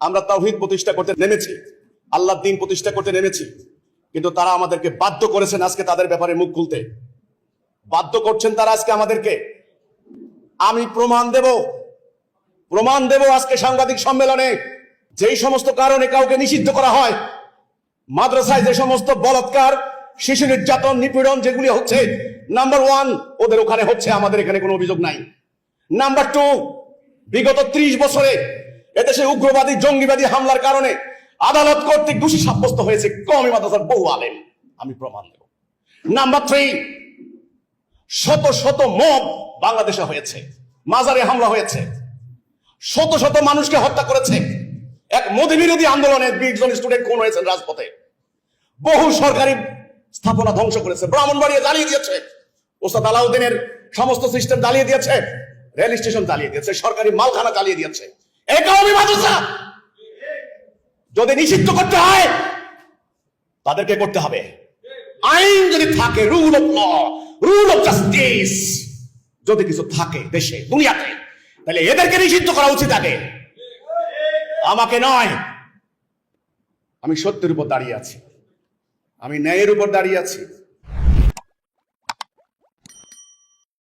আমরা তাওহীদ প্রতিষ্ঠা করতে নেমেছি, আল্লাহর দ্বীন প্রতিষ্ঠা করতে নেমেছি, কিন্তু তারা আমাদেরকে বাধ্য করেছেন আজকে তাদের ব্যাপারে মুখ খুলতে। বাধ্য করছেন তারা আজকে আমাদেরকে। আমি প্রমাণ দেব আজকে সাংবাদিক সম্মেলনে। যেই সমস্ত কারণে কাউকে নিষিদ্ধ করা হয়, মাদ্রাসায় যে সমস্ত বলাৎকার, শিশু নির্যাতন, নিপীড়ন যেগুলি হচ্ছে, নাম্বার 1 ওদের ওখানে হচ্ছে, আমাদের এখানে কোনো অভিযোগ নাই। নাম্বার 2, বিগত 30 বছরে এদেশে উগ্রবাদী জঙ্গিবাদী হামলার কারণে আদালত কর্তৃক দোষী সাব্যস্ত হয়েছে কওমি মাদ্রাসার বহু আলেম। আমি প্রমাণ দেব। নাম্বার 3, শত শত মব বাংলাদেশে হয়েছে, মাজারে হামলা হয়েছে, শত শত মানুষকে হত্যা করেছে। এক মোদি বিরোধী আন্দোলনে 20 জন স্টুডেন্ট খুন হয়েছেন রাজপথে। বহু সরকারি স্থাপনা ধ্বংস করেছে, ব্রাহ্মণবাড়িয়া জ্বালিয়ে দিয়েছে, ওস্তাদ আলাউদ্দিনের সমস্ত সিস্টেম জ্বালিয়ে দিয়েছে, রেল স্টেশন জ্বালিয়ে দিয়েছে, সরকারি মালখানা জ্বালিয়ে দিয়েছে। এই কওমি মাদ্রাসা যদি নিষিদ্ধ করতে হয় তাদেরকে করতে হবে। আইন যদি থাকে, rule of law, rule of justice যদি কিছু থাকে দেশে দুনিয়াতে, তাহলে এদেরকে নিষিদ্ধ করা উচিত আগে, আমাকে নয়। আমি সত্যের উপর দাঁড়িয়ে আছি, আমি ন্যায়ের উপর দাঁড়িয়ে আছি।